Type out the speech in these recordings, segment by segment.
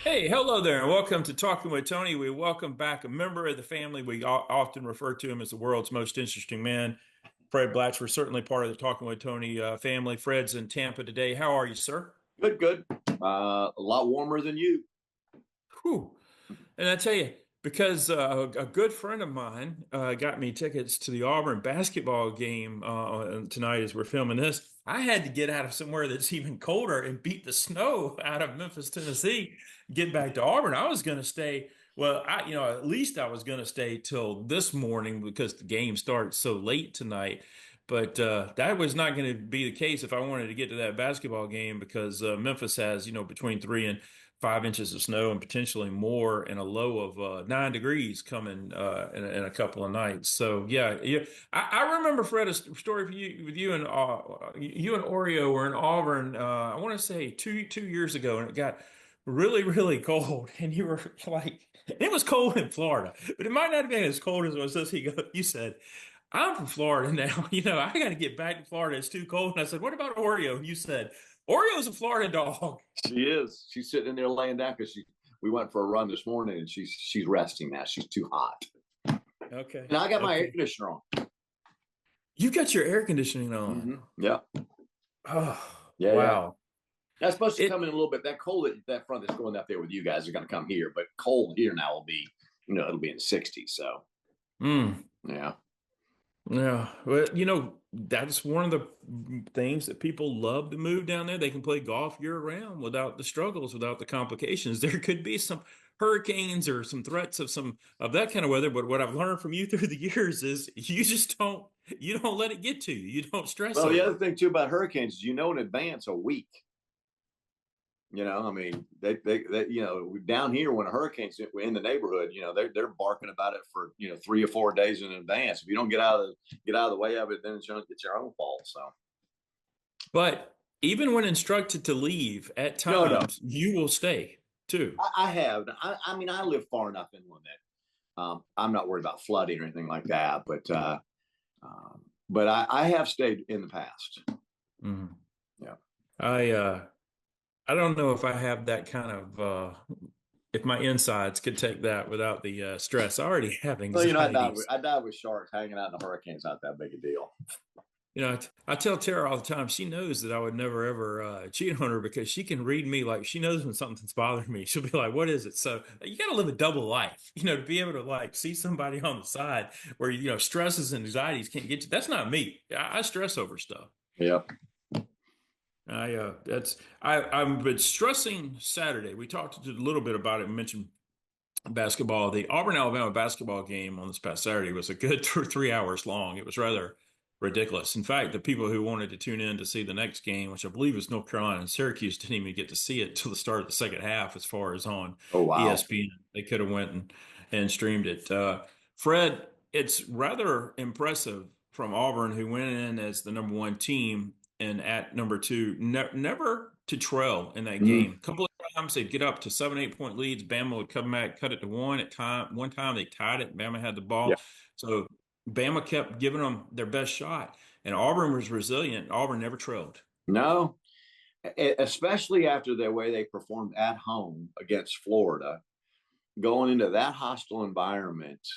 Hey, hello there, and welcome to Talking with Tony. We welcome back a member of the family. We often refer to him as the world's most interesting man, Fred Blatchford, certainly part of the Talking with Tony family. Fred's in Tampa today. How are you, sir? Good, good. A lot warmer than you. Whew. And I tell you, because a good friend of mine got me tickets to the Auburn basketball game tonight as we're filming this, I had to get out of somewhere that's even colder and beat the snow out of Memphis, Tennessee, get back to Auburn. I was going to stay. Well, at least I was going to stay till this morning because the game starts so late tonight. But that was not going to be the case if I wanted to get to that basketball game because Memphis has, between 3 and 5 inches of snow and potentially more and a low of 9 degrees coming in a couple of nights. So yeah. I remember Fred a story for you with you and Oreo were in Auburn. I want to say two years ago, and it got really cold, and you were like, it was cold in Florida, but it might not have been as cold as it was this. You said. I'm from Florida now. I got to get back to Florida. It's too cold. And I said, what about Oreo? And you said, Oreo's a Florida dog. She is. She's sitting in there laying down because we went for a run this morning and she's resting now. She's too hot. Okay. And I got my air Okay. conditioner on. You got your air conditioning on. Yeah. Oh, Yeah. Yeah. wow. That's supposed to It, come in a little bit. That cold that front that's going up there with you guys are going to come here, but cold here now will be, it'll be in the 60s. So mm, yeah. yeah. Well, that's one of the things that people love to move down there. They can play golf year round without the struggles, without the complications. There could be some hurricanes or some threats of some of that kind of weather, but what I've learned from you through the years is you don't let it get to you. You don't stress Well, the over other it. thing too about hurricanes is in advance a week. I mean, they down here when a hurricane's in the neighborhood, they're barking about it for 3 or 4 days in advance. If you don't get out of the way of it, then it's your own fault. So But even when instructed to leave, at no, times you will stay too. I have. I mean, I live far enough inland that I'm not worried about flooding or anything like that. But I have stayed in the past. Mhm. Yeah. I don't know if I have that kind of if my insides could take that without the stress. I already have Well, anxieties. I died with sharks hanging out in the hurricanes. Not that big a deal. I tell Tara all the time, she knows that I would never ever cheat on her because she can read me like she knows when something's bothering me. She'll be like, "What is it?" So you got to live a double life, to be able to like see somebody on the side where stresses and anxieties can't get you. That's not me. I stress over stuff. Yeah. I've been stressing Saturday. We talked a little bit about it. We mentioned basketball. The Auburn Alabama basketball game on this past Saturday was a good 3 hours long. It was rather ridiculous. In fact, the people who wanted to tune in to see the next game, which I believe was North Carolina and Syracuse, didn't even get to see it till the start of the second half. As far as on Oh wow. ESPN, they could have went and streamed it. Fred, it's rather impressive from Auburn, who went in as the number one team and at number two, never to trail in that Mm, game. A couple of times they'd get up to 7, 8 point leads. Bama would come back, cut it to one. One time they tied it. Bama had the yeah. ball. So Bama kept giving them their best shot. And Auburn was resilient. Auburn never trailed. No, especially after the way they performed at home against Florida, going into that hostile environment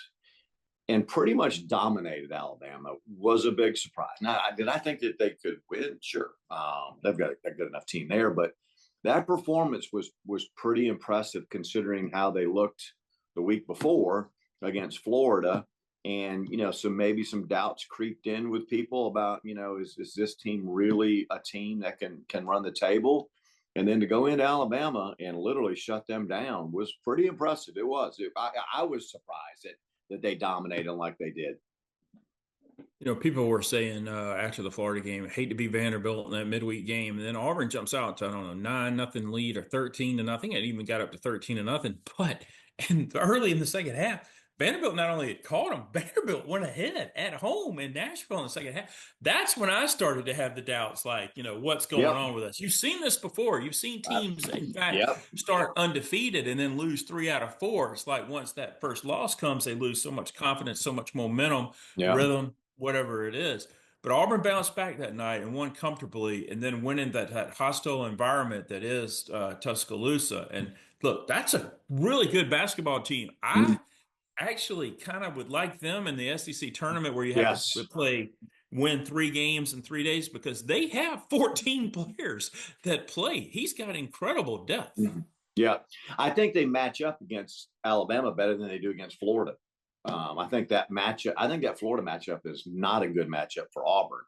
and pretty much dominated Alabama was a big surprise. Now, did I think that they could win? Sure, they've got a good enough team there, but that performance was pretty impressive considering how they looked the week before against Florida. And so maybe some doubts creeped in with people about is this team really a team that can run the table? And then to go into Alabama and literally shut them down was pretty impressive. It was. I was surprised that they dominated like they did. People were saying after the Florida game, hate to be Vanderbilt in that midweek game. And then Auburn jumps out to, I don't know, 9-0 lead or 13-0. It even got up to 13-0. But and early in the second half, Vanderbilt not only had caught them, Vanderbilt went ahead at home in Nashville in the second half. That's when I started to have the doubts, like, what's going Yep. on with us? You've seen this before. You've seen teams, in fact, Yep. start undefeated and then lose 3 out of 4. It's like once that first loss comes, they lose so much confidence, so much momentum, Yeah. rhythm, whatever it is. But Auburn bounced back that night and won comfortably, and then went in that hostile environment that is Tuscaloosa. And look, that's a really good basketball team. I Mhm. actually kind of would like them in the SEC tournament where you have to Yes. win 3 games in 3 days because they have 14 players that play. He's got incredible depth. Mhm. Yeah, I think they match up against Alabama better than they do against Florida. I think that matchup. I think that Florida matchup is not a good matchup for Auburn.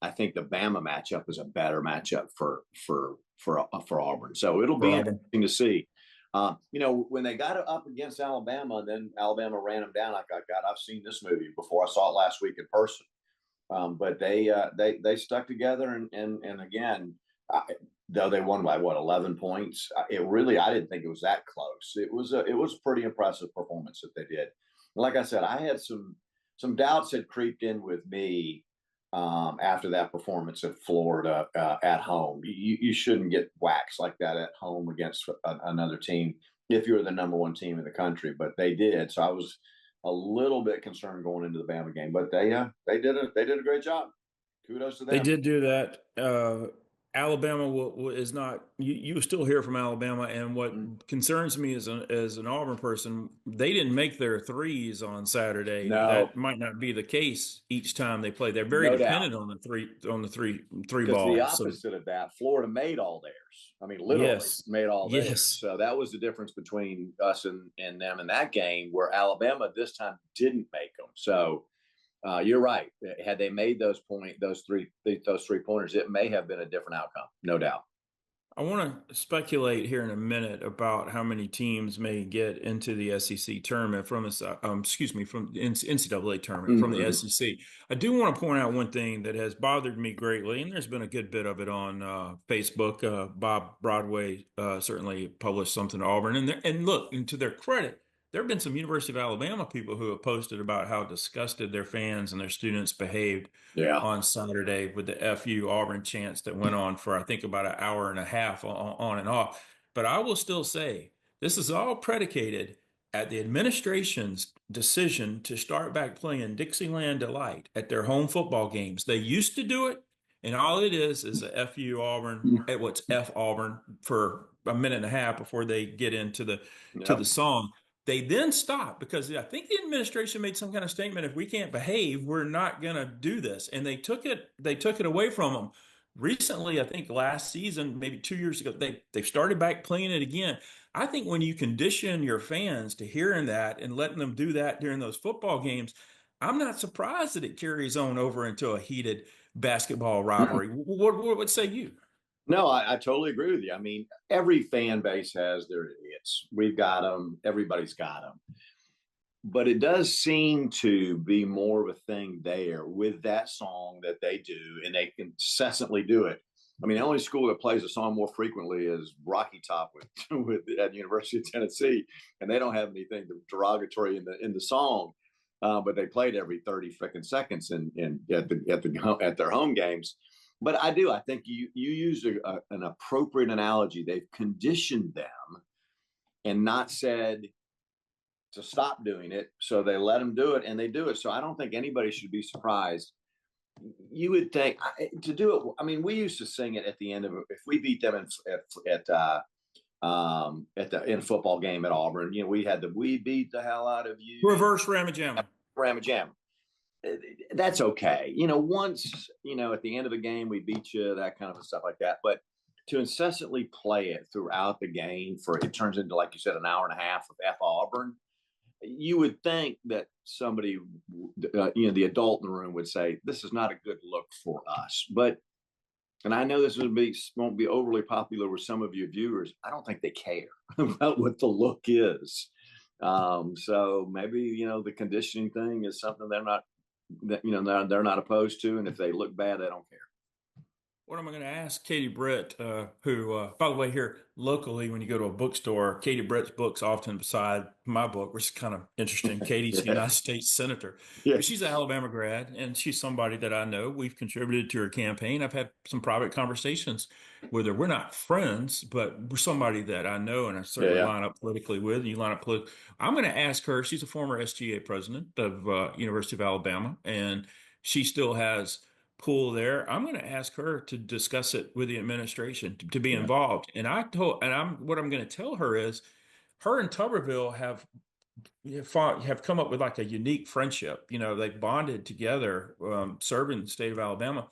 I think the Bama matchup is a better matchup for Auburn. So it'll be Robin. interesting to see. When they got up against Alabama, then Alabama ran them down. Like, God, I've seen this movie before. I saw it last week in person. But they stuck together, and again, though they won by what 11 points, I didn't think it was that close. It was a pretty impressive performance that they did. Like I said, I had some doubts had creeped in with me after that performance at Florida at home. You shouldn't get waxed like that at home against another team if you're the number one team in the country, but they did. So I was a little bit concerned going into the Bama game, but they did a great job. Kudos to They them. did do that. Alabama is not. You still hear from Alabama, and what Mm. concerns me as an Auburn person, they didn't make their threes on Saturday. No, That might not be the case each time they play. They're very no doubt. dependent on the three Because the ball. So opposite of that, Florida made all theirs. I mean, literally yes, made all theirs. yes. So that was the difference between us and them in that game, where Alabama this time didn't make them. So you're right. Had they made those three pointers, it may have been a different outcome, no doubt. I want to speculate here in a minute about how many teams may get into the SEC tournament from this, excuse me, from the NCAA tournament from the Mm-hmm. SEC. I do want to point out one thing that has bothered me greatly, and there's been a good bit of it on Facebook. Bob Broadway certainly published something to Auburn, and look, and to their credit, there have been some University of Alabama people who have posted about how disgusted their fans and their students behaved Yeah. on Saturday with the FU Auburn chants that went on for, I think, about an hour and a half on and off. But I will still say this is all predicated at the administration's decision to start back playing Dixieland Delight at their home football games. They used to do it, and all it is a FU Auburn, what's F Auburn for a minute and a half before they get into the Yep. song. They then stopped because I think the administration made some kind of statement: if we can't behave, we're not going to do this. And they took it away from them. Recently, I think last season, maybe 2 years ago, they started back playing it again. I think when you condition your fans to hearing that and letting them do that during those football games, I'm not surprised that it carries on over into a heated basketball rivalry. What say you? No, I totally agree with you. I mean, every fan base has their idiots. We've got them. Everybody's got them. But it does seem to be more of a thing there with that song that they do, and they incessantly do it. I mean, the only school that plays the song more frequently is Rocky Top with at the University of Tennessee, and they don't have anything derogatory in the song, but they played every 30 freaking seconds in at their home games. But I think you used an appropriate analogy. They've conditioned them and not said to stop doing it. So they let them do it, and they do it. So I don't think anybody should be surprised. You would think to do it. I mean, we used to sing it at the end of it. If we beat them at the in a football game at Auburn, we had the "We beat the hell out of you" Reverse Ramajam. Ramajam. That's okay. Once at the end of the game we beat you, that kind of stuff like that. But to incessantly play it throughout the game for it turns into, like you said, an hour and a half of F Auburn. You would think that somebody, the adult in the room would say, this is not a good look for us. But, and I know this won't be overly popular with some of your viewers. I don't think they care about what the look is. So maybe, the conditioning thing is something they're not opposed to. And if they look bad, they don't care. What am I going to ask Katie Britt, who, by the way, here locally, when you go to a bookstore, Katie Britt's book's often beside my book, which is kind of interesting. Katie's a Yeah. United States Senator, but she's Yes. an Alabama grad, and she's somebody that I know. We've contributed to her campaign. I've had some private conversations with her. We're not friends, but we're somebody that I know, and I Yeah. certainly Yeah. line up politically with. And you line up politically. I'm going to ask her. She's a former SGA president of University of Alabama, and she still has pool there. I'm going to ask her to discuss it with the administration to be Yeah. involved. And what I'm going to tell her is, her and Tuberville have come up with like a unique friendship. You know, they bonded together, serving the state of Alabama.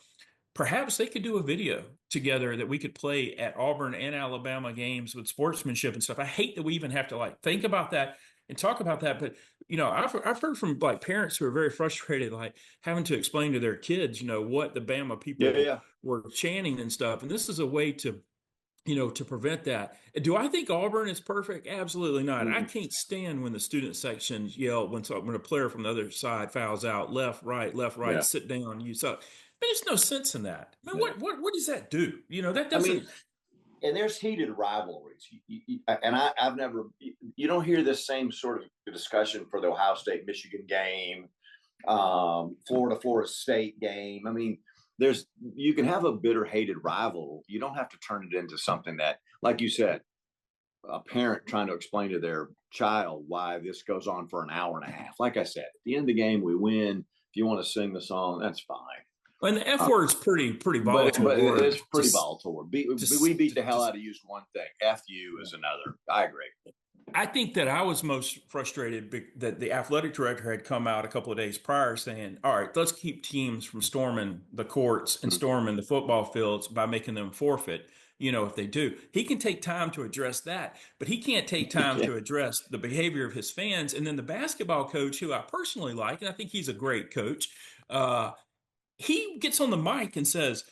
Perhaps they could do a video together that we could play at Auburn and Alabama games with sportsmanship and stuff. I hate that we even have to like think about that and talk about that, but I've heard from like parents who are very frustrated, like having to explain to their kids, what the Bama Yeah. people Yeah. were chanting and stuff. And this is a way to prevent that. Do I think Auburn is perfect? Absolutely not. I Mm-mm. can't stand when the student sections yell when a player from the other side fouls out, left, right, Yeah. sit down, you suck. There's no sense in that. Man, Yeah. what does that do? That I mean, doesn't. and there's heated rivalries. And I've never, you don't hear this same sort of discussion for the Ohio State Michigan game, Florida State game. I mean, you can have a bitter, hated rival. You don't have to turn it into something that, like you said, a parent trying to explain to their child why this goes on for an hour and a half. Like I said, at the end of the game, we win. If you want to sing the song, that's fine. And the F word's pretty volatile But word it's pretty volatile. We beat the hell out of use one thing. F you is another. I agree. I think that I was most frustrated that the athletic director had come out a couple of days prior saying, all right, let's keep teams from storming the courts and storming the football fields by making them forfeit, if they do. He can take time to address that, but he can't take time Yeah. to address the behavior of his fans. And then the basketball coach, who I personally like, and I think he's a great coach, he gets on the mic and says,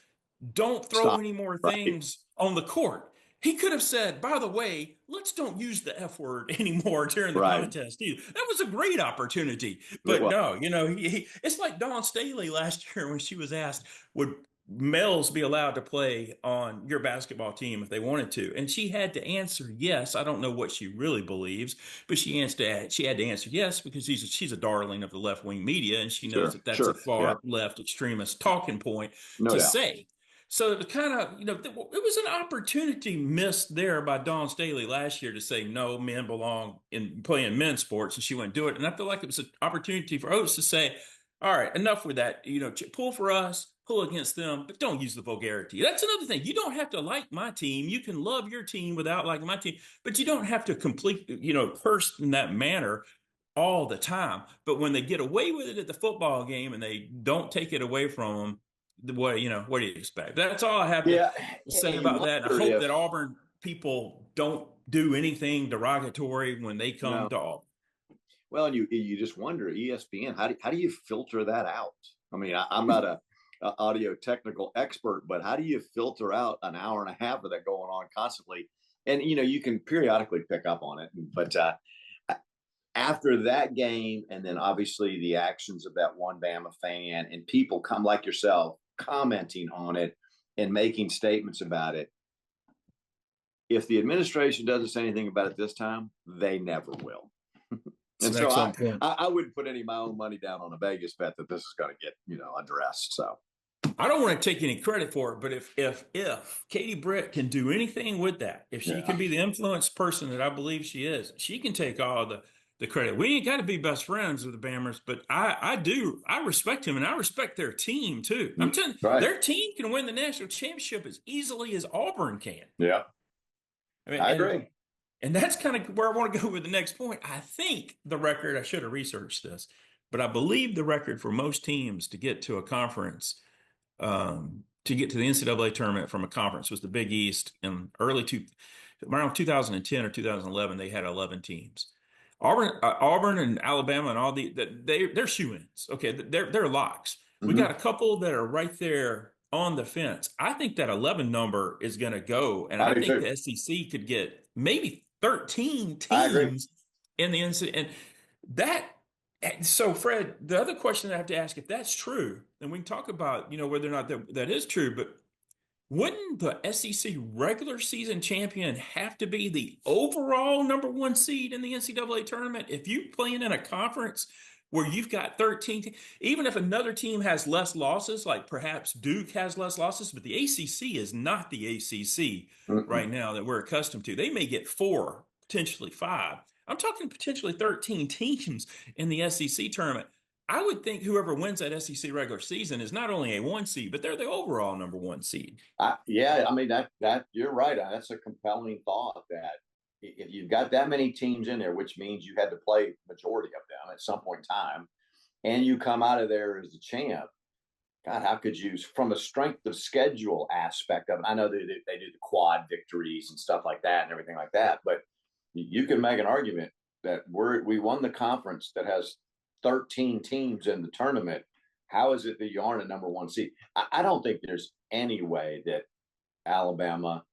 don't throw Stop. any more Right. things on the court. He could have said, by the way, let's don't use the F word anymore during the Right. contest either. That was a great opportunity. It But was. no, it's like Dawn Staley last year when she was asked, would males be allowed to play on your basketball team if they wanted to? And she had to answer yes. I don't know what she really believes, but she had to answer yes because she's a darling of the left wing media, and she knows Sure. that that's a Sure. Yeah. far left extremist talking point No to doubt. say. So it kind of, it was an opportunity missed there by Dawn Staley last year to say no, men belong in playing men's sports, and she wouldn't do it. And I feel like it was an opportunity for Oates to say, all right, enough with that. Pull for us, pull against them, but don't use the vulgarity. That's another thing. You don't have to like my team. You can love your team without liking my team, but you don't have to curse in that manner all the time. But when they get away with it at the football game and they don't take it away from them, what do you expect? That's all I have to Yeah. say And you about that. And I wonder hope if, that Auburn people don't do anything derogatory when they come no. to Auburn. Well, and you just wonder, ESPN, how do you filter that out? I mean, I'm not a audio technical expert, but how do you filter out an hour and a half of that going on constantly? And you can periodically pick up on it, but after that game, and then obviously the actions of that one Bama fan, and people come like yourself commenting on it and making statements about it. If the administration doesn't say anything about it this time, they never will. It's And an so excellent point. I wouldn't put any of my own money down on a Vegas bet that this is going to get addressed. So I don't want to take any credit for it, but if Katie Britt can do anything with that, if she yeah, can be the influence person that I believe she is, she can take all the credit. We ain't got to be best friends with the Bammers, but I respect him and I respect their team too. I'm telling you, right, their team can win the national championship as easily as Auburn can. yeah, I mean, I agree. and that's kind of where I want to go with the next point. I think the record, I should have researched this, but I believe the record for most teams to get to a conference, to get to the NCAA tournament from a conference was the Big East in around 2010 or 2011. They had 11 teams. Auburn and Alabama and all they're shoe-ins. Okay, they're locks. We Mm-hmm. got a couple that are right there on the fence. I think that 11 number is going to go, and I I do think too. the SEC could get maybe 13 I agree. teams in the NCAA, and that. So, Fred, the other question I have to ask, if that's true, and we can talk about, whether or not that is true, but wouldn't the SEC regular season champion have to be the overall number one seed in the NCAA tournament? If you playing in a conference where you've got 13, even if another team has less losses, like perhaps Duke has less losses, but the ACC is not the ACC Mm-mm. right now that we're accustomed to. They may get 4, potentially 5. I'm talking potentially 13 teams in the SEC tournament. I would think whoever wins that SEC regular season is not only a 1 seed, but they're the overall number 1 seed. Yeah, I mean that you're right. That's a compelling thought that if you've got that many teams in there, which means you had to play majority of them at some point in time, and you come out of there as the champ. God, how could you, from a strength of schedule aspect of it? I know they do the quad victories and stuff like that and everything like that, but you can make an argument that we won the conference that has 13 teams in the tournament. How is it that you aren't a number 1 seed? I don't think there's any way that Alabama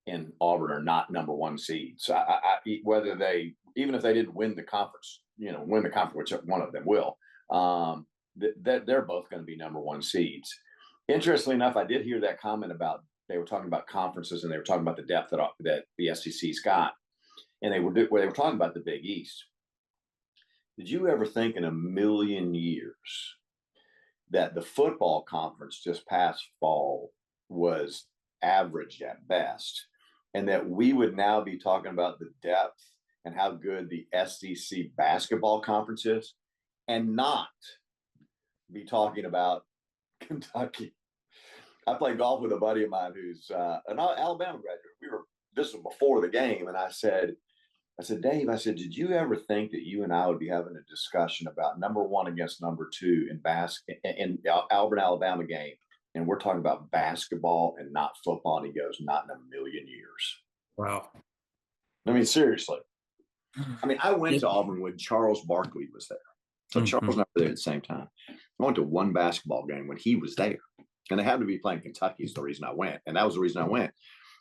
and Auburn are not number 1 seeds. Whether they, even if they didn't win the conference, which one of them will, that they're both going to be number 1 seeds. Interestingly enough, I did hear that comment about they were talking about conferences and they were talking about the depth that the SEC's got, and they were talking about the Big East. Did you ever think in a million years that the football conference just past fall was average at best, and that we would now be talking about the depth and how good the SEC basketball conference is, and not be talking about Kentucky? I played golf with a buddy of mine who's an Alabama graduate. This was before the game, and I said, Dave, did you ever think that you and I would be having a discussion about number 1 against number 2 in Auburn, Alabama game? And we're talking about basketball and not football. And he goes, not in a million years. Wow. I mean, seriously. I mean, I went to Auburn when Charles Barkley was there. So Charles and I were there at the same time. I went to one basketball game when he was there. And they happened to be playing Kentucky is the reason I went. And that was the reason I went.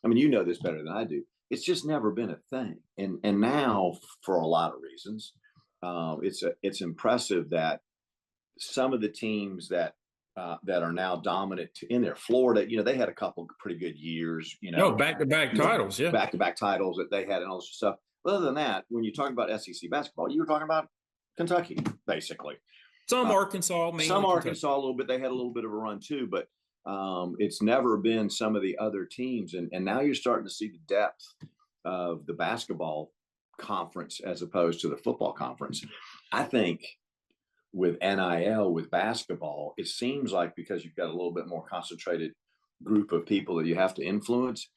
I mean, you know this better than I do. It's just never been a thing. And now, for a lot of reasons, it's impressive that some of the teams that are now dominant in there, Florida, they had a couple of pretty good years, back-to-back titles, yeah. Back-to-back titles that they had and all this stuff. But other than that, when you talk about SEC basketball, you were talking about Kentucky, basically. Some Arkansas, mainly. Some Arkansas a little bit. They had a little bit of a run too, but it's never been some of the other teams. And now you're starting to see the depth of the basketball conference as opposed to the football conference. I think with NIL, with basketball, it seems like because you've got a little bit more concentrated group of people that you have to influence,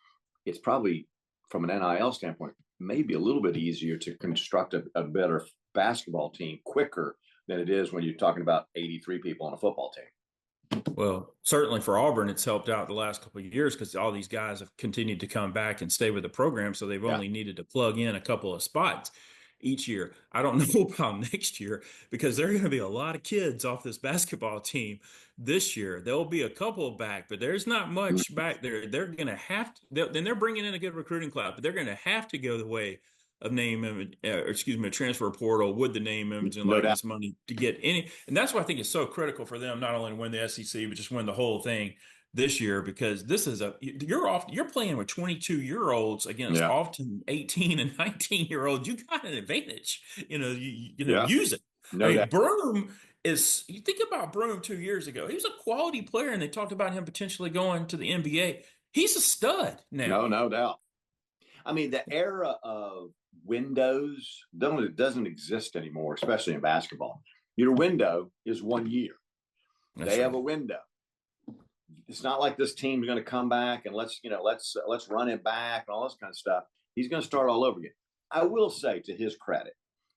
it's probably, from an NIL standpoint, maybe a little bit easier to construct a better basketball team quicker than it is when you're talking about 83 people on a football team. Well, certainly for Auburn, it's helped out the last couple of years because all these guys have continued to come back and stay with the program. So they've only needed to plug in a couple of spots each year. I don't know about next year because there are going to be a lot of kids off this basketball team this year. There'll be a couple back, but there's not much back there. They're going to have to, then they're bringing in a good recruiting class, but they're going to have to go the way of a transfer portal with the name, image, and likeness money to get any. And that's why I think it's so critical for them not only to win the SEC, but just win the whole thing this year, because this is you're playing with 22-year-olds against often 18 and 19-year-olds. You got an advantage, use it. Broome you think about Broome 2 years ago, he was a quality player and they talked about him potentially going to the NBA. He's a stud now. No doubt. I mean, the era of windows doesn't exist anymore, especially in basketball. Your window is 1 year. They have a window. It's not like this team's going to come back and let's run it back and all this kind of stuff. He's going to start all over again. I will say, to his credit,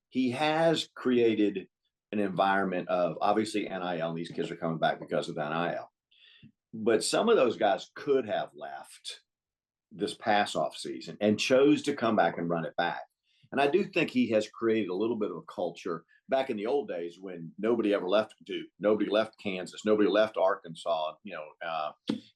he has created an environment of, obviously, NIL, and these kids are coming back because of NIL. But some of those guys could have left this past off season and chose to come back and run it back. And I do think he has created a little bit of a culture back in the old days when nobody ever left Duke, nobody left Kansas, nobody left Arkansas.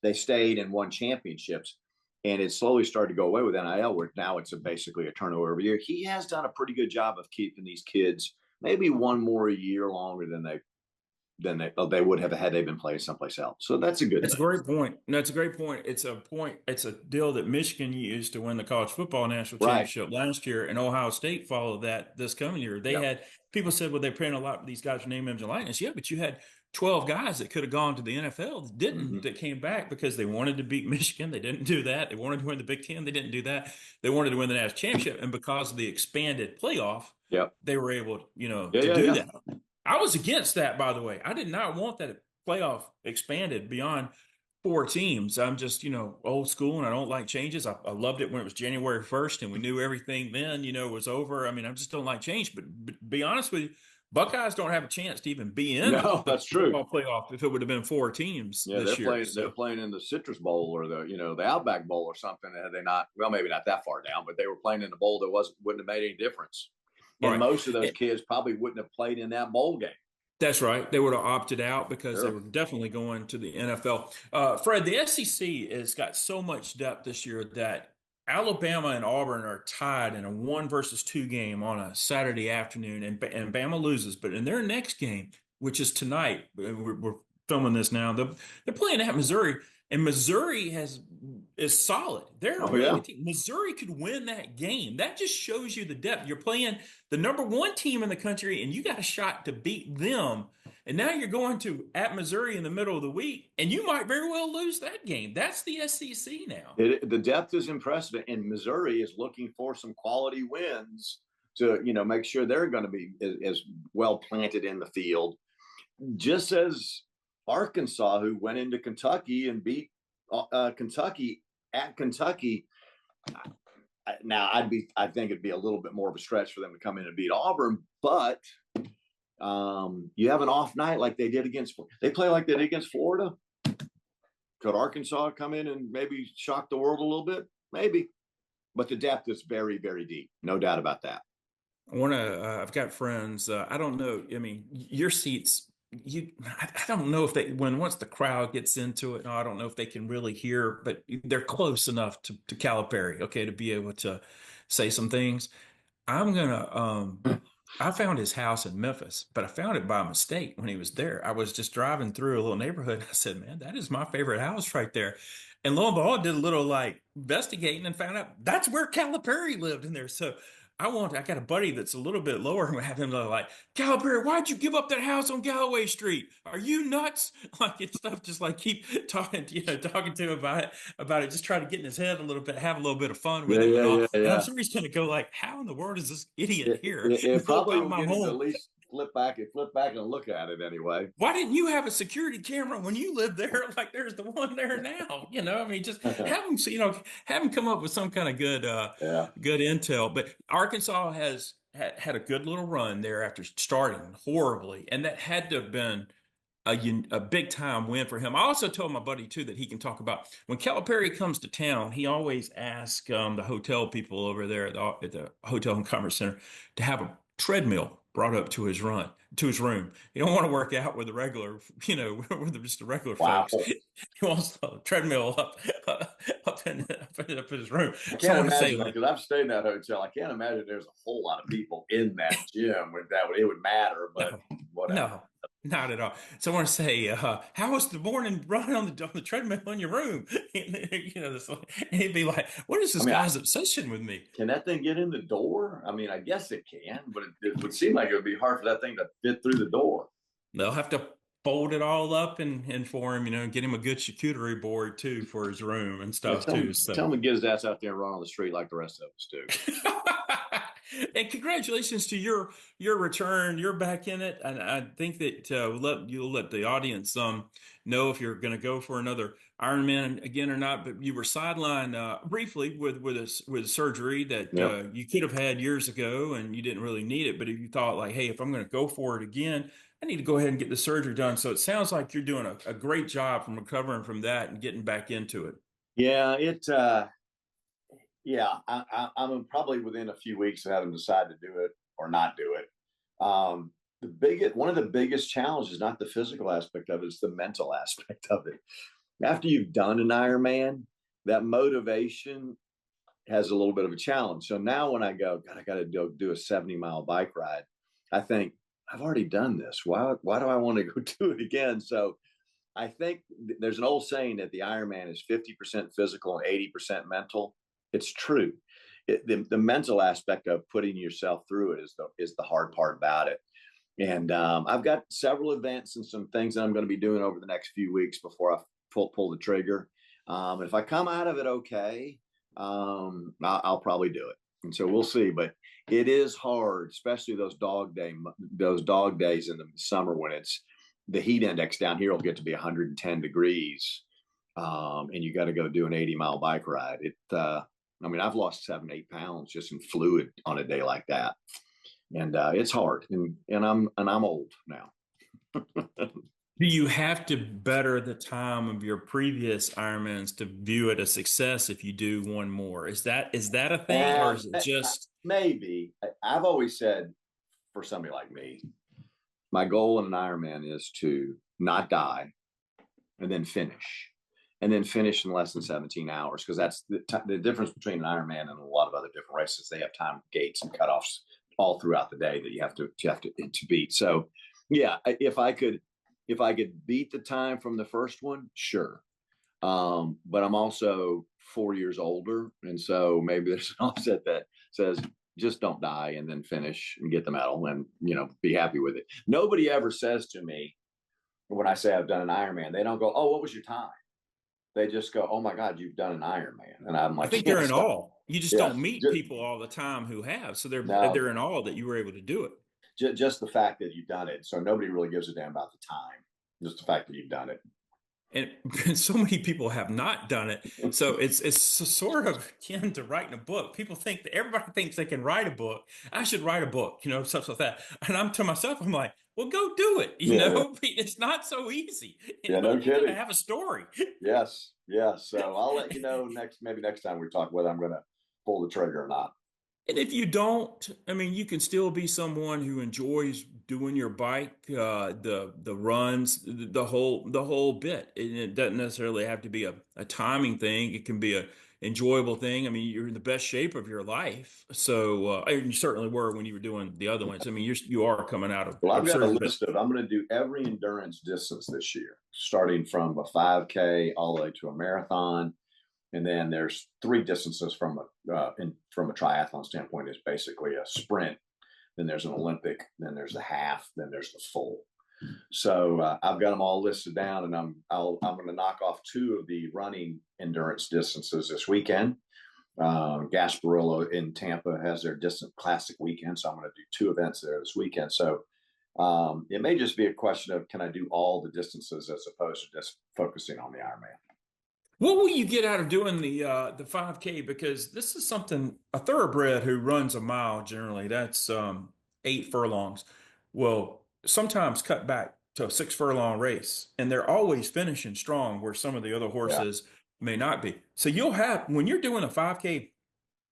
They stayed and won championships, and it slowly started to go away with NIL, where now it's basically a turnover every year. He has done a pretty good job of keeping these kids maybe one more year longer than they would have had they been playing someplace else. So that's a good. That's a great point. No, it's a great point. It's a deal that Michigan used to win the college football national championship last year, and Ohio State followed that this coming year. They had people said, well, they're paying a lot of these guys for name, image, and likeness. Yeah, but you had 12 guys that could have gone to the NFL that didn't, that came back because they wanted to beat Michigan. They didn't do that. They wanted to win the Big Ten. They didn't do that. They wanted to win the national championship. And because of the expanded playoff, they were able, to do that. I was against that, by the way. I did not want that playoff expanded beyond four teams. I'm just, old school and I don't like changes. I loved it when it was January 1st and we knew everything then, was over. I mean, I just don't like change. But be honest with you, Buckeyes don't have a chance to even be in No, the that's true. football playoff if it would have been four teams Yeah, this year. they're So, playing in the Citrus Bowl or the Outback Bowl or something. Had they not, well, maybe not that far down, but they were playing in the bowl that wouldn't have made any difference. And right. most of those kids probably wouldn't have played in that bowl game. That's right. They would have opted out because they Sure. were definitely going to the NFL. Fred, the SEC has got so much depth this year that Alabama and Auburn are tied in a 1 versus 2 game on a Saturday afternoon, and Bama loses. But in their next game, which is tonight, we're filming this now. They're playing at Missouri, and Missouri is solid. They're a Oh really yeah. good team. Missouri could win that game. That just shows you the depth. You're playing the number one team in the country, and you got a shot to beat them. And now you're going to at Missouri in the middle of the week, and you might very well lose that game. That's the SEC now. The depth is impressive, and Missouri is looking for some quality wins to make sure they're going to be as well planted in the field, just as Arkansas, who went into Kentucky and beat Kentucky at Kentucky. Now, I think it'd be a little bit more of a stretch for them to come in and beat Auburn, but you have an off night like they did against Florida. Could Arkansas come in and maybe shock the world a little bit? Maybe, but the depth is very, very deep. No doubt about that. I've got friends. I don't know. I mean, your seats. I don't know if once the crowd gets into it. No, I don't know if they can really hear, but they're close enough to Calipari, okay, to be able to say some things. I'm gonna I found his house in Memphis, but I found it by mistake when he was there. I was just driving through a little neighborhood. I said, "Man, that is my favorite house right there." And lo and behold, did a little like investigating and found out that's where Calipari lived in there. So I got a buddy that's a little bit lower and have him like, Calipari, why'd you give up that house on Galloway Street? Are you nuts? Like it's stuff, just like keep talking, talking to him about it, just try to get in his head a little bit, have a little bit of fun with Yeah, him and yeah, all. yeah, And I'm yeah. sure he's going to go like, how in the world is this idiot It, here it, in it the middle probably of will my get him to at home? least flip back and look at it anyway. Why didn't you have a security camera when you lived there? Like there's the one there now. I mean, just have him, have him come up with some kind of Yeah. good intel. But Arkansas has had a good little run there after starting horribly, and that had to have been a big time win for him. I also told my buddy too that he can talk about when Calipari comes to town. He always asks the hotel people over there at the hotel and commerce center to have a treadmill brought up to his room. He don't want to work out with the regular, with just the regular Wow. folks. He wants a treadmill up in his room. I So I can't want to say, imagine that because I've stayed in that hotel. I can't imagine there's a whole lot of people in that gym with that. It would matter, but no, whatever. no, not at all. So I want to say, how was the morning run on the treadmill in your room? And he'd be like, "What is I this mean, guy's obsession with me?" can that thing get in the door? I mean, I guess it can, but it would seem like it would be hard for that thing to fit through the door. They'll have to fold it all up and for him, get him a good charcuterie board too for his room and Yeah, stuff too. So. tell him to get his ass out there and run on the street like the rest of us do. And congratulations to your return. You're back in it, and I think that you'll let the audience know if you're going to go for another Ironman again or not. But you were sidelined briefly with surgery that Yep. you could have had years ago, and you didn't really need it. But if you thought like, hey, if I'm going to go for it again, I need to go ahead and get the surgery done. So it sounds like you're doing a great job from recovering from that and getting back into it. Yeah, yeah, I'm probably within a few weeks of having to decide to do it or not do it. One of the biggest challenges, not the physical aspect of it, it's the mental aspect of it. After you've done an Ironman, that motivation has a little bit of a challenge. So now when I go, God, I got to do a 70-mile bike ride, I think I've already done this. Why do I want to go do it again? So I think there's an old saying that the Ironman is 50% physical and 80% mental. It's true. The mental aspect of putting yourself through it is the hard part about it. And I've got several events and some things that I'm going to be doing over the next few weeks before I pull the trigger. If I come out of it okay, I'll probably do it. And so we'll see. But It is hard, especially those dog days in the summer when it's the heat index down here will get to be 110 degrees, and you got to go do an 80-mile bike ride. I mean, I've lost 7, 8 pounds just in fluid on a day like that, and it's hard. And I'm old now. Do you have to better the time of your previous Ironmans to view it a success if you do one more? Is that a thing, or is it just Maybe. I've always said for somebody like me, my goal in an Ironman is to not die and then finish. And then finish in less than 17 hours, because that's the difference between an Ironman and a lot of other different races. They have time gates and cutoffs all throughout the day that you have to beat. So, yeah, if I could beat the time from the first one, sure. But I'm also 4 years older, and so maybe there's an offset that says just don't die and then finish and get the medal and be happy with it. Nobody ever says to me when I say I've done an Ironman, they don't go, "Oh, what was your time?" They just go, "Oh my God, you've done an Ironman," and I'm I like, think they're "Yes, in awe. You just don't yes." meet people all the time who have, so No, they're in awe that you were able to do it. just the fact that you've done it. So nobody really gives a damn about the time. Just the fact that you've done it. And so many people have not done it. So it's sort of akin to writing a book. People think that everybody thinks they can write a book. I should write a book, stuff like that. And I'm to myself, I'm like, well, go do it. Yeah, yeah, It's not so easy. yeah. No You got to kidding. have a story. Yes, yes. So I'll let you know maybe next time we talk whether I'm going to pull the trigger or not. And if you don't, I mean, you can still be someone who enjoys doing your bike, the runs, the whole bit. And it doesn't necessarily have to be a timing thing. It can be a enjoyable thing. I mean, you're in the best shape of your life, so and you certainly were when you were doing the other ones. I mean, you are coming out Well, of I've got a surgery, but list of I'm going to do every endurance distance this year, starting from a 5K all the way to a marathon. And then there's three distances from a triathlon standpoint. Is basically a sprint, then there's an Olympic, then there's the half, then there's the full. So I've got them all listed down, and I'm going to knock off two of the running endurance distances this weekend. Gasparillo in Tampa has their distant classic weekend, so I'm going to do two events there this weekend. So it may just be a question of can I do all the distances as opposed to just focusing on the Ironman. what will you get out of doing the 5K? Because this is something a thoroughbred who runs a mile generally, that's 8 furlongs, will sometimes cut back to a 6 furlong race, and they're always finishing strong where some of the other Yeah, horses may not be. So you'll have when you're doing a 5K,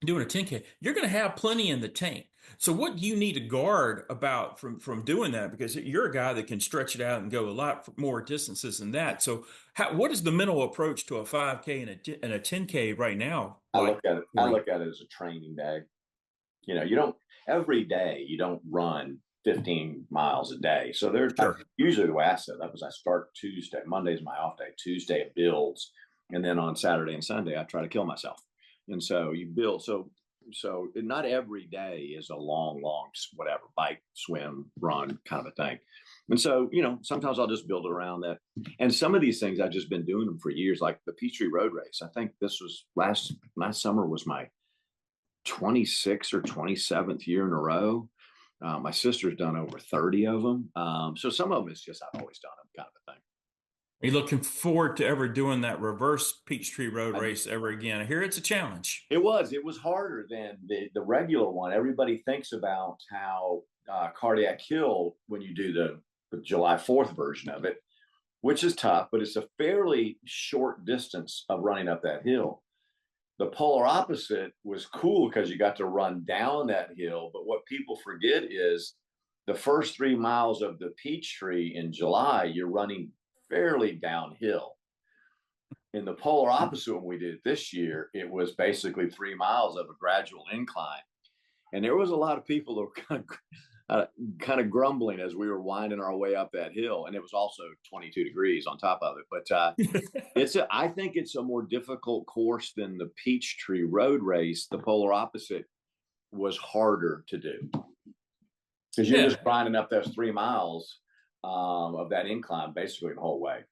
doing a 10K, you're going to have plenty in the tank. So what do you need to guard about from doing that? Because you're a guy that can stretch it out and go a lot more distances than that. So what is the mental approach to a 5K and a 10K right now I like look at it. I for you? look at it as a training day. You don't every day. You don't run 15 miles a day. So Sure. usually the way I set it up is I start Tuesday. Monday's my off day. Tuesday it builds, and then on Saturday and Sunday I try to kill myself. And so you build. So not every day is a long, whatever bike, swim, run kind of a thing. And so sometimes I'll just build it around that. And some of these things I've just been doing them for years, like the Peachtree Road Race. I think this was last summer was my 26th or 27th year in a row. My sister's done over 30 of them. So some of them is just I've always done them kind of a thing. Are you looking forward to ever doing that reverse Peachtree Road I, race ever again? I hear it's a challenge. it was harder than the regular one. Everybody thinks about how Cardiac Hill, when you do the July 4th version of it, which is tough, but it's a fairly short distance of running up that hill. The polar opposite was cool because you got to run down that hill. But what people forget is the first 3 miles of the Peachtree in July, you're running fairly downhill. In the polar opposite, when we did it this year, it was basically 3 miles of a gradual incline. And there was a lot of people that were kind of grumbling as we were winding our way up that hill. And it was also 22 degrees on top of it. But I think it's a more difficult course than the Peachtree Road Race. The polar opposite was harder to do because you're Yeah. just grinding up those 3 miles of that incline basically the whole way.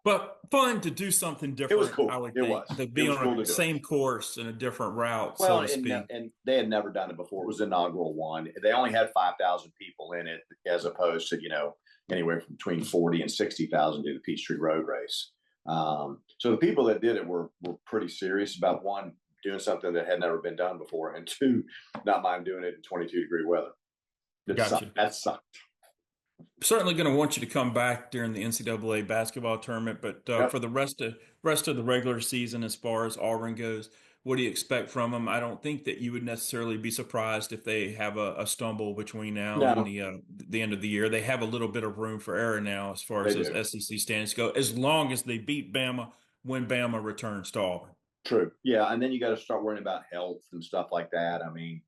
But fun to do something It was different, I cool. would It think, was. to It be was on cool a to do it. same course in a different route, so Well, to speak. and they had never done it before. It was the inaugural one. They only had 5,000 people in it, as opposed to anywhere from between 40 and 60,000 do the Peachtree Road Race. So the people that did it were pretty serious about, one, doing something that had never been done before, and two, not mind doing it in 22-degree weather. It Gotcha. sucked. That sucked. Certainly going to want you to come back during the NCAA basketball tournament, but Yep. for the rest of the regular season, as far as Auburn goes, what do you expect from them? I don't think that you would necessarily be surprised if they have a stumble between now and No, the end of the year. They have a little bit of room for error now as far they as those do. SEC standings go, as long as they beat Bama when Bama returns to Auburn. True. Yeah, and then you got to start worrying about health and stuff like that. I mean,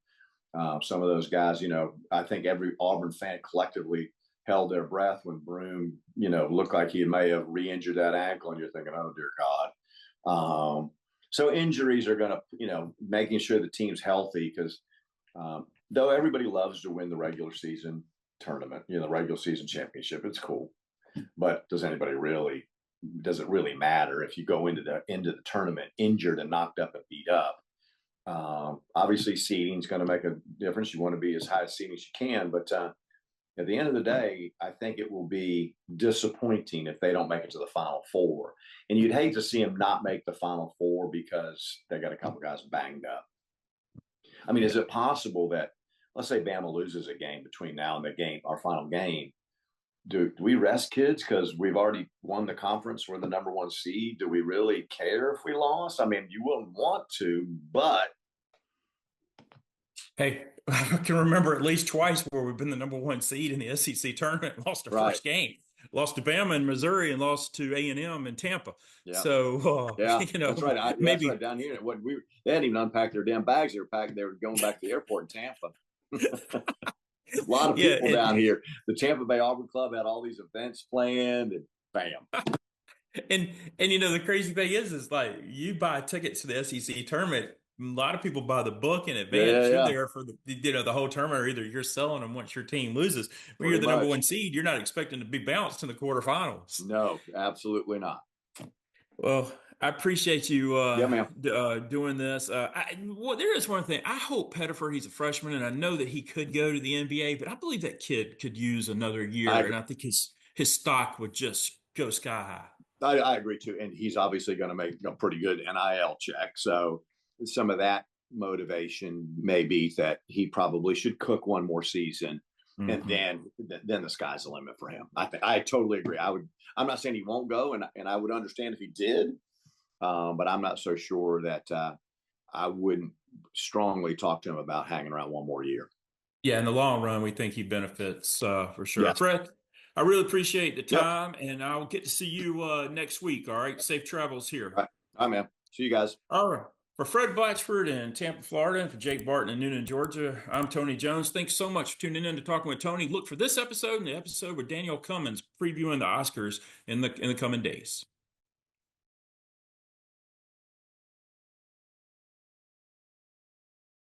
some of those guys, I think every Auburn fan collectively held their breath when Broome, looked like he may have re-injured that ankle, and you're thinking, oh dear God. So injuries are going to, making sure the team's healthy, because though everybody loves to win the regular season tournament, the regular season championship, it's cool. But does it really matter if you go into the tournament injured and knocked up and beat up? Obviously, seeding is going to make a difference. You want to be as high seeding as you can, but at the end of the day, I think it will be disappointing if they don't make it to the Final Four. And you'd hate to see them not make the Final Four because they got a couple guys banged up. I mean, is it possible that, let's say Bama loses a game between now and our final game? Do we rest kids because we've already won the conference? We're the number one seed. Do we really care if we lost? I mean, you wouldn't want to, but Hey, I can remember at least twice where we've been the number one seed in the SEC tournament and lost the right. first game. Lost to Bama in Missouri and lost to A&M in Tampa. Yeah. So, Yeah, that's right. That's right. maybe. Down here, they hadn't even unpacked their damn bags. They were packing. They were going back to the airport in Tampa. A lot of Yeah, people down here. The Tampa Bay Auburn Club had all these events planned, and bam. and the crazy thing is like you buy tickets to the SEC tournament. A lot of people buy the book in Yeah, yeah, advance. You're yeah. there for the whole tournament, or either you're selling them once your team loses. When you're Pretty the number much. one seed, you're not expecting to be bounced in the quarterfinals. No, absolutely not. Well, I appreciate you Yeah, man. doing this. Well, there is one thing. I hope Pettiford, he's a freshman, and I know that he could go to the NBA, but I believe that kid could use another I year, agree. and I think his stock would just go sky high. I agree too. And he's obviously going to make a pretty good NIL check. So some of that motivation may be that he probably should cook one more season, and Hmm. then the sky's the limit for him. I totally agree. I'm not saying he won't go, and I would understand if he did, but I'm not so sure that I wouldn't strongly talk to him about hanging around one more year. Yeah, in the long run, we think he benefits for sure. Yes. Fred, I really appreciate the Yep. time, and I'll get to see you next week. All right, safe travels here. All right. All right, man. See you guys. All right. For Fred Blatchford in Tampa, Florida, and for Jake Barton in Noonan, Georgia, I'm Tony Jones. Thanks so much for tuning in to Talking with Tony. Look for this episode and the episode with Daniel Cummins previewing the Oscars in the coming days.